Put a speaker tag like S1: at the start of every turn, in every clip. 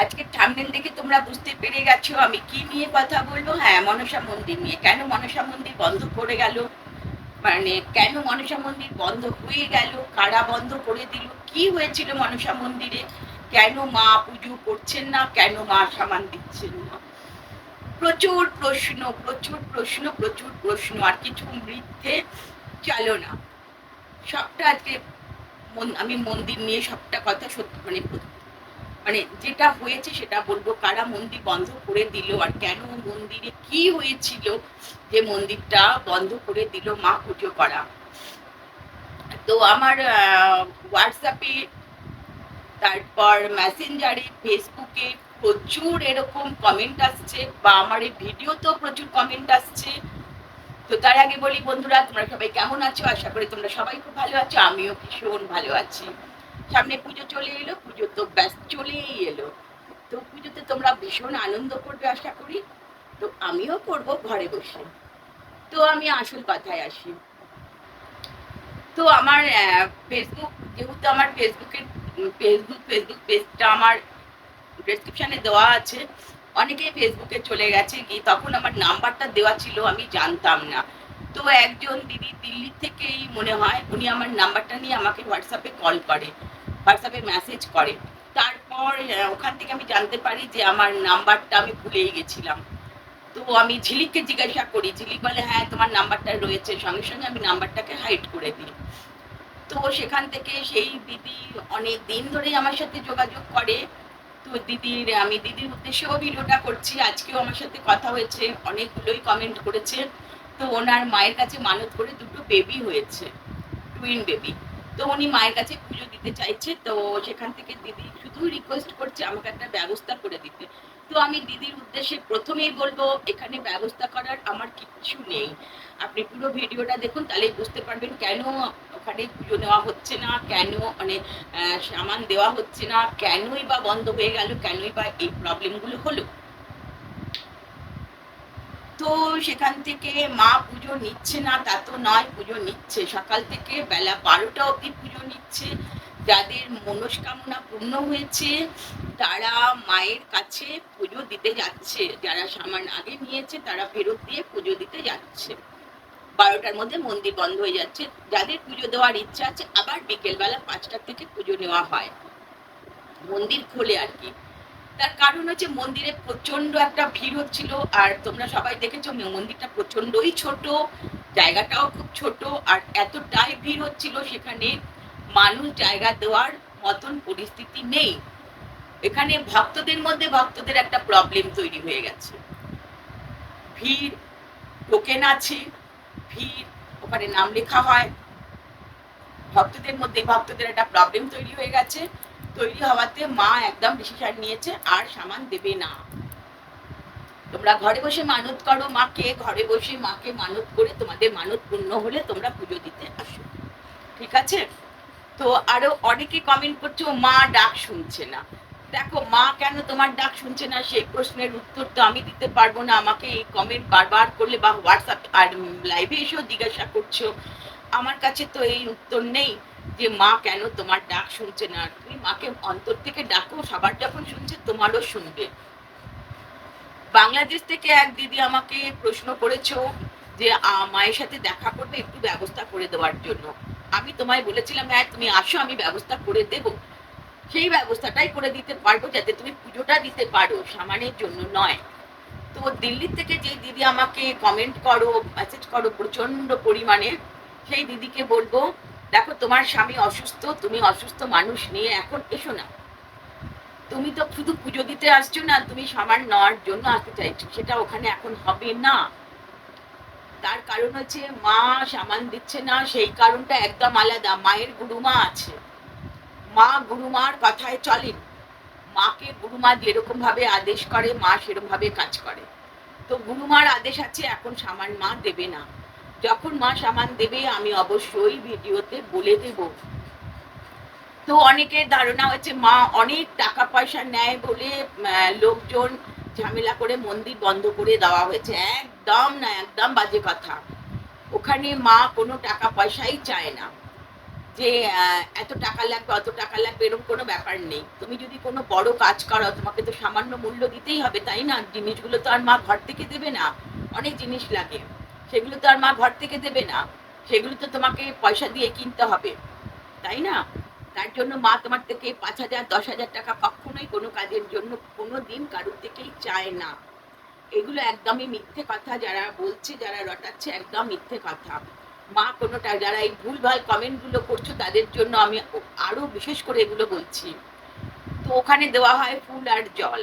S1: আজকে থাম্বনেল দেখে তোমরা বুঝতে পেরে গেছো আমি কি নিয়ে কথা বলবো। হ্যাঁ, মনসা মন্দির নিয়ে। কেন মনসা মন্দির বন্ধ করে গেল, মানে কেন মনসা মন্দির বন্ধ হয়ে গেল, কারা বন্ধ করে দিল, কি হয়েছিল মনসা মন্দিরে, কেন মা পুজো করছেন না, কেন মা সামান দিচ্ছেন না। প্রচুর প্রশ্ন, প্রচুর প্রশ্ন, প্রচুর প্রশ্ন, আর কিছু মৃত্যে চলো না। সবটা আজকে আমি মন্দির নিয়ে সবটা কথা সত্যি, মানে মানে যেটা হয়েছে সেটা বলবো। কারা মন্দির বন্ধ করে দিল, আর কেন মন্দিরে কি হয়েছিল যে মন্দিরটা বন্ধ করে দিল মা পুজো করা। তো আমার হোয়াটসঅ্যাপে, তারপর মেসেঞ্জারে, ফেসবুকে প্রচুর এরকম কমেন্ট আসছে, বা আমার এই ভিডিওতেও প্রচুর কমেন্ট আসছে। তো তার আগে বলি বন্ধুরা, তোমরা সবাই কেমন আছো? আশা করি তোমরা সবাই খুব ভালো আছো, আমিও ভীষণ ভালো আছি। সামনে পুজো চলে এলো, পুজো তো ব্যাস চলেই এলো। তো পুজোতে তোমরা ভীষণ আনন্দ করবে আশা করি। তো আমিও করব ঘরে বসে। তো আমি আসল কথায় আসি। তো আমার ফেসবুক, যেহেতু আমার ফেসবুক পেজটা আমার ডেসক্রিপশনে দেওয়া আছে। অনেকেই ফেসবুকে চলে গেছে, কি তখন আমার নাম্বারটা দেওয়া ছিল আমি জানতাম না। তো একজন দিদি দিল্লি থেকেই মনে হয়, উনি আমার নাম্বারটা নিয়ে আমাকে হোয়াটসঅ্যাপে কল করে, হোয়াটসঅ্যাপে মেসেজ করে। তারপর ওখান থেকে আমি জানতে পারি যে আমার নাম্বারটা আমি ভুলেই গেছিলাম। তো আমি ঝিলিককে জিজ্ঞাসা করি, ঝিলিক বলে হ্যাঁ তোমার নাম্বারটা রয়েছে। সঙ্গে সঙ্গে আমি নাম্বারটাকে হাইড করে দিই। তো সেখান থেকে সেই দিদি অনেক দিন ধরেই আমার সাথে যোগাযোগ করে। তো আমি দিদির উদ্দেশ্যেও ভিডিওটা করছি। আজকেও আমার সাথে কথা হয়েছে, অনেকগুলোই কমেন্ট করেছে। তো ওনার মায়ের কাছে মানত করে দুটো বেবি হয়েছে, টুইন বেবি। তো উনি মায়ের কাছে পুজো দিতে চাইছে। তো সেখান থেকে দিদি শুধু রিকোয়েস্ট করছে আমাকে একটা ব্যবস্থা করে দিতে। তো আমি দিদির উদ্দেশ্যে প্রথমেই বলবো, এখানে ব্যবস্থা করার আমার কিচ্ছু নেই। আপনি পুরো ভিডিওটা দেখুন, তাহলেই বুঝতে পারবেন কেন ওখানে পুজো নেওয়া হচ্ছে না, কেন মানে সামান দেওয়া হচ্ছে না, কেনই বা বন্ধ হয়ে গেল, কেনই বা এই প্রবলেমগুলো হলো। তো সেখান থেকে মা পুজো নিচ্ছে না তা তো নয়, পুজো নিচ্ছে। সকাল থেকে বেলা 12টা অবধি পুজো নিচ্ছে। যাদের মনস্কামনা পূর্ণ হয়েছে তারা মায়ের কাছে পুজো দিতে যাচ্ছে। যারা সামান আগে নিয়েছে তারা ফেরত দিয়ে পুজো দিতে যাচ্ছে। 12টার মধ্যে মন্দির বন্ধ হয়ে যাচ্ছে। যাদের পুজো দেওয়ার ইচ্ছা আছে আবার বিকেলবেলা 5টা থেকে পুজো নেওয়া হয়, মন্দির খোলে আর কি। তার কারণ হচ্ছে মন্দিরে প্রচন্ড একটা ভিড় হচ্ছিল। আর তোমরা সবাই দেখেছো মন্দিরটা প্রচন্ডই ছোট, জায়গাটাও খুব ছোট। আর এতটাই ভিড় হচ্ছিল সেখানে মানুষ জায়গা দেওয়ার মতন পরিস্থিতি নেই। এখানে ভক্তদের মধ্যে ভক্তদের একটা প্রবলেম তৈরি হয়ে গেছে। ভিড়, টোকেন আছে, ভিড়, ওখানে নাম লেখা হয়। ভক্তদের মধ্যে ভক্তদের একটা প্রবলেম তৈরি হয়ে গেছে। তৈরি হওয়াতে মা একদম ডিসিশন নিয়েছে আর সামান দেবে না। তোমরা ঘরে বসে মানত করো মাকে, ঘরে বসে মাকে মানত করে তোমাদের মানত পূর্ণ হলে তোমরা পুজো দিতে আসো, ঠিক আছে? তো আরো অনেকে কমেন্ট করছো মা ডাক শুনছে না। দেখো, মা কেন তোমার ডাক শুনছে না সেই প্রশ্নের উত্তর তো আমি দিতে পারবো না। আমাকে এই কমেন্ট বারবার করলে বা হোয়াটসঅ্যাপ আর লাইভে এসেও জিজ্ঞাসা করছো, আমার কাছে তো এই উত্তর নেই যে মা কেন তোমার ডাক শুনছে না। তুমি মাকে অন্তর থেকে ডাকো, সবার যখন শুনছে তোমারও শুনবে। বাংলাদেশ থেকে এক দিদি আমাকে প্রশ্ন করেছো যে মায়ের সাথে দেখা করবে, একটু ব্যবস্থা করে দেওয়ার জন্য। আমি তোমায় বলেছিলাম হ্যাঁ তুমি আসো, আমি ব্যবস্থা করে দেব। সেই ব্যবস্থাটাই করে দিতে পারবো যাতে তুমি পুজোটা দিতে পারো, সামানের জন্য নয়। তো দিল্লি থেকে যে দিদি আমাকে কমেন্ট করো, মেসেজ করো প্রচন্ড পরিমাণে, সেই দিদিকে বলবো দেখো তোমার স্বামী অসুস্থ, তুমি অসুস্থ মানুষ নিয়ে এখন এসো না। তুমি তো শুধু পুজো দিতে আসছো না, তুমি সামান নেওয়ার জন্য আসতে চাইছো, সেটা ওখানে এখন হবে না। তার কারণ হচ্ছে মা সামান দিচ্ছে না, সেই কারণটা একদম আলাদা। মায়ের গুরুমা আছে, মা গুরুমার কথায় চলেন। মাকে গুরুমা যেরকম ভাবে আদেশ করে মা সেরকম ভাবে কাজ করে। তো গুরুমার আদেশ আছে, এখন সামান মা দেবে না। যখন মা সামান দেবে আমি অবশ্যই ভিডিওতে বলে দেব। তো অনেকের ধারণা হচ্ছে মা অনেক টাকা পয়সা নেয় বলে লোকজন ঝামেলা করে মন্দির বন্ধ করে দেওয়া হয়েছে। একদম না, একদম বাজে কথা। ওখানে মা কোনো টাকা পয়সাই চায় না। যে এত টাকা লাগবে অত টাকা লাগবে এরকম কোনো ব্যাপার নেই। তুমি যদি কোনো বড় কাজ করো তোমাকে তো সামান্য মূল্য দিতেই হবে, তাই না? জিনিসগুলো তো আর মা ঘর থেকে দেবে না। অনেক জিনিস লাগে, সেগুলো তো আর মা ঘর থেকে দেবে না, সেগুলো তো তোমাকে পয়সা দিয়ে কিনতে হবে, তাই না? তার জন্য মা তোমার থেকে ৫,০০০ ১০,০০০ টাকা কখনোই কোনো কাজের জন্য কোনো দিন কারোর থেকেই চায় না। এগুলো একদমই মিথ্যে কথা, যারা বলছে যারা রটাচ্ছে একদম মিথ্যে কথা। মা কোনোটা, যারা এই ভুলভাল কমেন্ট গুলো করছো তাদের জন্য আমি আরো বিশেষ করে এগুলো বলছি। তো ওখানে দেওয়া হয় ফুল আর জল।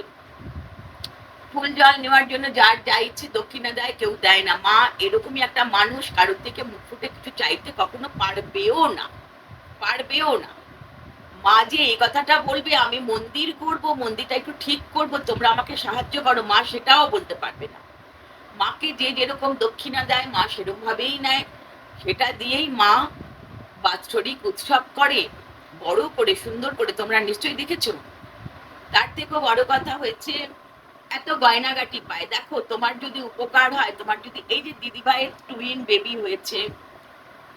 S1: ফুল জল নেওয়ার জন্য যার যা ইচ্ছে দক্ষিণা দেয়, কেউ দেয় না। মা এরকমই একটা মানুষ, কারোর থেকে মুখ ফুটে কিছু চাইতে কখনো পারবেও না, পারবেও না। মা যে এই কথাটা বলবে আমি মন্দির করব, মন্দিরটা একটু ঠিক করব, তোমরা আমাকে সাহায্য করো, মা সেটাও বলতে পারবে না। মাকে যে যেরকম দক্ষিণা দেয় মা সেরকম ভাবেই নেয়, সেটা দিয়েই মা বাৎসরিক উৎসব করে, বড় করে সুন্দর করে, তোমরা নিশ্চয়ই দেখেছো। তার থেকেও বড় কথা হয়েছে এত গয়নাগাটি পায়। দেখো তোমার যদি উপকার হয়, তোমার যদি এই যে দিদিভাইয়ের টুইন বেবি হয়েছে,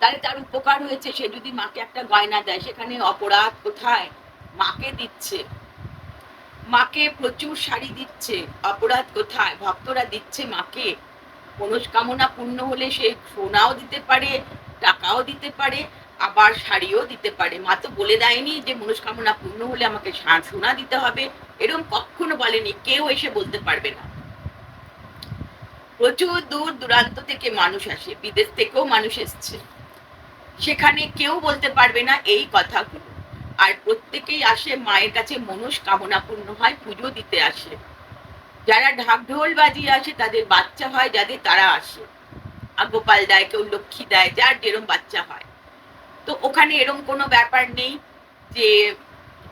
S1: তাহলে তার উপকার হয়েছে, সে যদি মাকে একটা গয়না দেয় সেখানে অপরাধ কোথায়? মাকে দিচ্ছে, মাকে প্রচুর শাড়ি দিচ্ছে, অপরাধ কোথায়? ভক্তরা দিচ্ছে মাকে। মনস্কামনা পূর্ণ হলে সে সোনাও দিতে পারে, টাকাও দিতে পারে, আবার শাড়িও দিতে পারে। মা তো বলে দেয়নি যে মনস্কামনা পূর্ণ হলে আমাকে সোনা দিতে হবে, এরকম কখনো বলেনি, কেউ এসে বলতে পারবে না। প্রচুর দূর দূরান্ত থেকে মানুষ আসে, বিদেশ থেকেও মানুষ এসছে, সেখানে কেউ বলতে পারবে না এই কথাগুলো। আর প্রত্যেকেই আসে মায়ের কাছে মনস্কামনা পূর্ণ হয়, পুজো দিতে আসে। যারা ঢাক ঢোল বাজিয়ে আসে তাদের বাচ্চা হয়, যাদের তারা আসে, গোপাল দেয়, কেউ লক্ষ্মী দেয়, যার যেরম বাচ্চা হয়। তো ওখানে এরম কোনো ব্যাপার নেই যে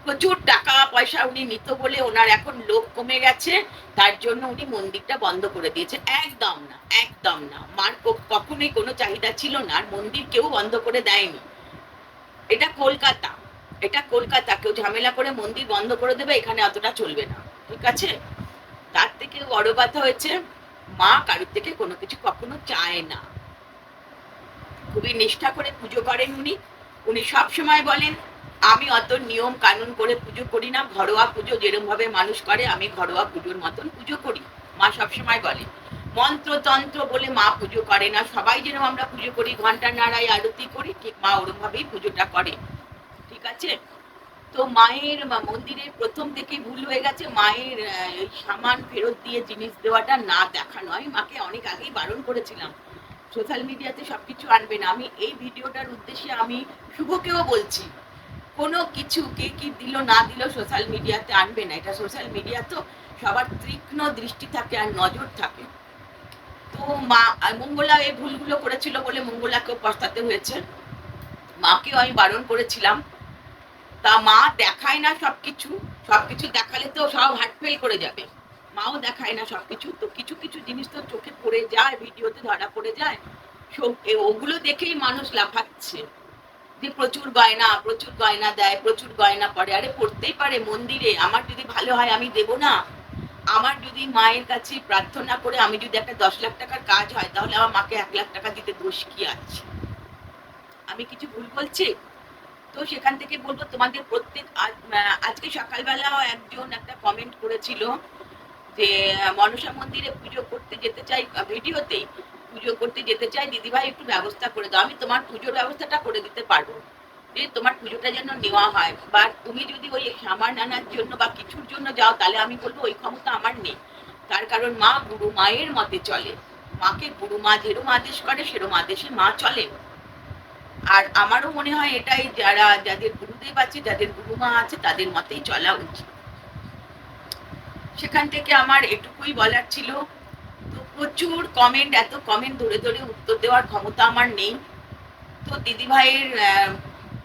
S1: প্রচুর টাকা পয়সা উনি নিত বলে ওনার এখন লোক কমে গেছে, তার জন্য উনি মন্দিরটা বন্ধ করে দিয়েছে। একদম না, একদম না। মার কখনোই কোনো চাহিদা ছিল না, আর মন্দির কেউ বন্ধ করে দেয়নি। এটা কলকাতা, এটা কলকাতা, কেউ ঝামেলা করে মন্দির বন্ধ করে দেবে এখানে অতটা চলবে না, ঠিক আছে? তার থেকে বড় কথা হয়েছে মা কারোর থেকে কোনো কিছু কখনো চায় না, খুবই নিষ্ঠা করে পুজো করেন উনি। উনি সব সময় বলেন আমি অত নিয়ম কানুন করে পুজো করি না, ঘরোয়া পুজো যেরকম ভাবে মানুষ করে আমি ঘরোয়া পুজোর মতন পুজো করি। মা সবসময় বলে মন্ত্রতন্ত্র বলে মা পুজো করে না, সবাই যেরকম আমরা পুজো করি ঘন্টা নাড়াই আরতি করি, ঠিক মা ওরকম ভাবেই পুজোটা করে, ঠিক আছে? তো মায়ের মন্দিরের প্রথম থেকে ভুল হয়ে গেছে, মায়ের সামান ফেরত দিয়ে জিনিস দেওয়াটা না দেখানো। আমি মাকে অনেক আগেই বারণ করেছিলাম সোশ্যাল মিডিয়াতে সবকিছু আনবে না। আমি এই ভিডিওটার উদ্দেশ্যে আমি শুভকেও বলছি কোনো কিছু কে কি দিল না দিল সোশ্যাল মিডিয়াতে আনবে না। এটা সোশ্যাল মিডিয়া তো সবার তীক্ষ্ণ দৃষ্টি থাকে আর নজর থাকে। তো মা মঙ্গলা এই ভুলগুলো করেছিল বলে মঙ্গলাকেও পস্তাতে হয়েছে, মাকেও আমি বারণ করেছিলাম। তা মা দেখায় না সবকিছু, সবকিছু দেখালে তো সব হার্টফেল করে যাবে। মাও দেখায় না সবকিছু, তো কিছু কিছু জিনিস তো চোখে পড়ে যায়, ভিডিওতে ধরা পড়ে যায়। ওগুলো দেখেই মানুষ লাফাচ্ছে যে প্রচুর গয়না, প্রচুর গয়না দেয়, প্রচুর গয়না পরে। আরে পড়তেই পারে মন্দিরে, আমার যদি ভালো হয় আমি দেব না? আমার যদি মায়ের কাছে প্রার্থনা করে আমি যদি একটা 10 লাখ টাকার কাজ হয়, তাহলে আমার মাকে 1 লাখ টাকা দিতে দোষ কি আছে? আমি কিছু ভুল বলছি? তো সেখান থেকে বলবো তোমাদের প্রত্যেক, আজকে সকালবেলাও একজন একটা কমেন্ট করেছিল যে মনসা মন্দিরে পুজো করতে যেতে চাই, ভিডিওতেই পুজো করতে যেতে চাই, দিদিভাই একটু ব্যবস্থা করে দাও। আমি তোমার পুজোর ব্যবস্থাটা করে দিতে পারবো, যে তোমার পুজোটা যেন নেওয়া হয়। বা তুমি যদি ওই সামান আনার জন্য বা কিছুর জন্য যাও, তাহলে আমি বলবো ওই ক্ষমতা আমার নেই। তার কারণ মা গুরু মায়ের মতে চলে, মাকে গুরু মা যেরম আদেশ করে সেরম আদেশে মা চলে। আর আমারও মনে হয় এটাই, যারা যাদের গুরুদেব আছে, যাদের গুরুমা আছে, তাদের মতেই চলা উচিত। সেখান থেকে আমার এটুকুই বলার ছিল। তো প্রচুর কমেন্ট, এত কমেন্ট ধরে ধরে উত্তর দেওয়ার ক্ষমতা আমার নেই। তো দিদি ভাইয়ের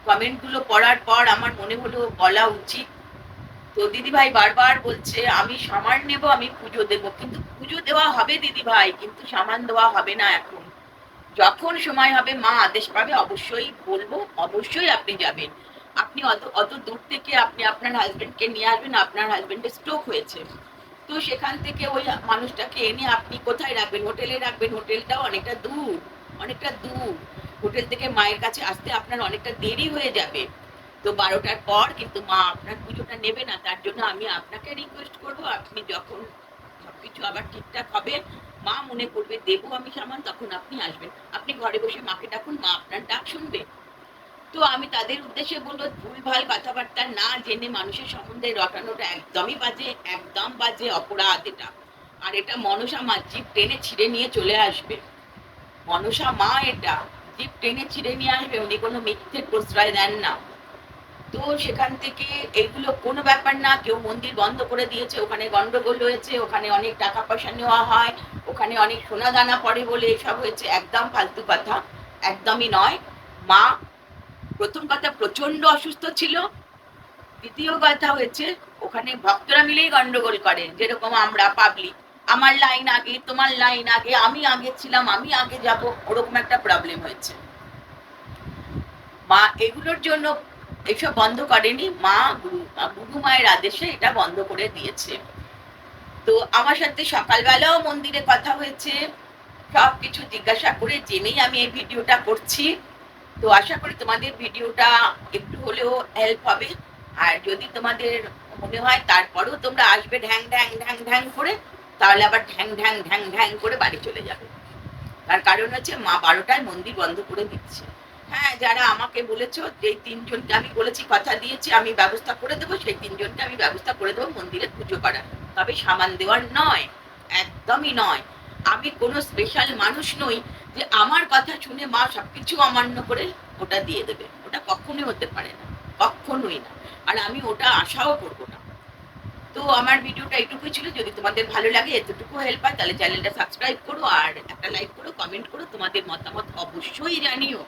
S1: কমেন্ট গুলো পড়ার পর আমার মনে হলো বলা উচিত। তো দিদি ভাই বারবার বলছে আমি সামান নেব, আমি পুজো দেব, কিন্তু পুজো দেওয়া হবে দিদি ভাই, কিন্তু সামান দেওয়া হবে না এখন। যখন সময় হবে মা আদেশ পাবে অবশ্যই বলবো, অবশ্যই আপনি যাবেন। আপনি অত অত দূর থেকে আপনি আপনার হাজবেন্ডকে নিয়ে আসবেন, আপনার হাজবেন্ডের স্ট্রোক হয়েছে, তো সেখান থেকে ওই মানুষটাকে এনে আপনি কোথায় রাখবেন? হোটেলে রাখবেন, হোটেলটাও অনেকটা দূর, অনেকটা দূর। হোটেল থেকে মায়ের কাছে আসতে আপনার অনেকটা দেরি হয়ে যাবে। তো 12টার পর কিন্তু মা আপনার পুজোটা নেবে না। তার জন্য আমি আপনাকে রিকোয়েস্ট করব, আপনি যখন সবকিছু আবার ঠিকঠাক হবে, মা মনে করবে দেবো আমি সামান, তখন আপনি আসবেন। আপনি ঘরে বসে মাকে ডাকুন, মা আপনার ডাক শুনবে। তো আমি তাদের উদ্দেশ্যে বলবো, ভুলভাল কথাবার্তা না জেনে মানুষের সম্বন্ধে রটানোটা একদমই বাজে, একদম বাজে অপরাধ এটা। আর এটা মনসা মা জিভ টেনে ছিঁড়ে নিয়ে চলে আসবে। মনসা মা এটা জিভ টেনে ছিঁড়ে নিয়ে আসবে, উনি কোনো মিথ্যের প্রশ্রয় দেন না। তো সেখান থেকে এগুলো কোনো ব্যাপার না। কেউ মন্দির বন্ধ করে দিয়েছে, ওখানে গন্ডগোল হয়েছে, ওখানে অনেক টাকা পয়সা নেওয়া হয়, ওখানে অনেক সোনা দানা পড়ে বলে এসব হয়েছে, একদম ফালতু কথা, একদমই নয়। মা প্রথম কথা প্রচন্ড অসুস্থ ছিল, দ্বিতীয় কথা হয়েছে ওখানে ভক্তরা মিলেই গন্ডগোল করে, যেরকম আমরা পাবলিক, আমার লাইন আগে, তোমার লাইন আগে, আমি আগে ছিলাম, আমি আগে যাব, ওরকম একটা প্রবলেম হয়েছে। মা এগুলোর জন্য এসব বন্ধ করেনি, মা গুরু মায়ের আদেশে এটা বন্ধ করে দিয়েছে। তো আমার সাথে সকালবেলাও মন্দিরে কথা হয়েছে, সবকিছু জিজ্ঞাসা করে জেনেই আমি এই ভিডিওটা করছি। তো আশা করি তোমাদের ভিডিওটা একটু হলেও হেল্প হবে। আর যদি তোমাদের মনে হয় তারপরেও তোমরা আসবে ঢ্যাং ঢ্যাং ঢ্যাং ঢ্যাং করে, তাহলে আবার ঢ্যাং ঢ্যাং ঢ্যাং ঢ্যাং করে বাড়ি চলে যাবে। তার কারণ হচ্ছে মা 12টায় মন্দির বন্ধ করে দিচ্ছে। হ্যাঁ, যারা আমাকে বলেছো, যে 3জনকে আমি বলেছি, কথা দিয়েছি আমি ব্যবস্থা করে দেবো, সেই 3জনকে আমি ব্যবস্থা করে দেবো মন্দিরে পুজো করার, তবে সামান দেওয়ার নয়, একদমই নয়। আমি কোনো স্পেশাল মানুষ নই যে আমার কথা শুনে মা সবকিছু অমান্য করে ওটা দিয়ে দেবে, ওটা কখনোই হতে পারে না, কখনোই না। আর আমি ওটা আশাও করবো না। তো আমার ভিডিওটা এইটুকুই ছিল, যদি তোমাদের ভালো লাগে, এতটুকু হেল্প হয়, তাহলে চ্যানেলটা সাবস্ক্রাইব করো, আর একটা লাইক করো, কমেন্ট করো, তোমাদের মতামত অবশ্যই জানিও।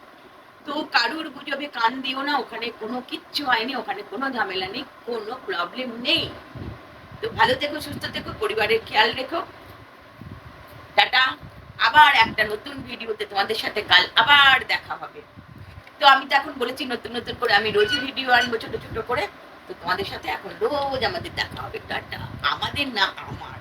S1: তো কারুর গুজবে কান দিও না, ওখানে কোনো কিচ্ছু হয়নি, ওখানে কোনো ঝামেলা নেই, কোনো প্রবলেম নেই। তো ভালো থেকো, সুস্থ থেকো, পরিবারের খেয়াল রেখো। টাটা। আবার একটা নতুন ভিডিওতে তোমাদের সাথে কাল আবার দেখা হবে। তো আমি তো এখন বলেছি নতুন নতুন করে আমি রোজই ভিডিও আনবো ছোট ছোট করে। তো তোমাদের সাথে এখন রোজ আমাদের দেখা হবে। টাটা। আমাদের না, আমার।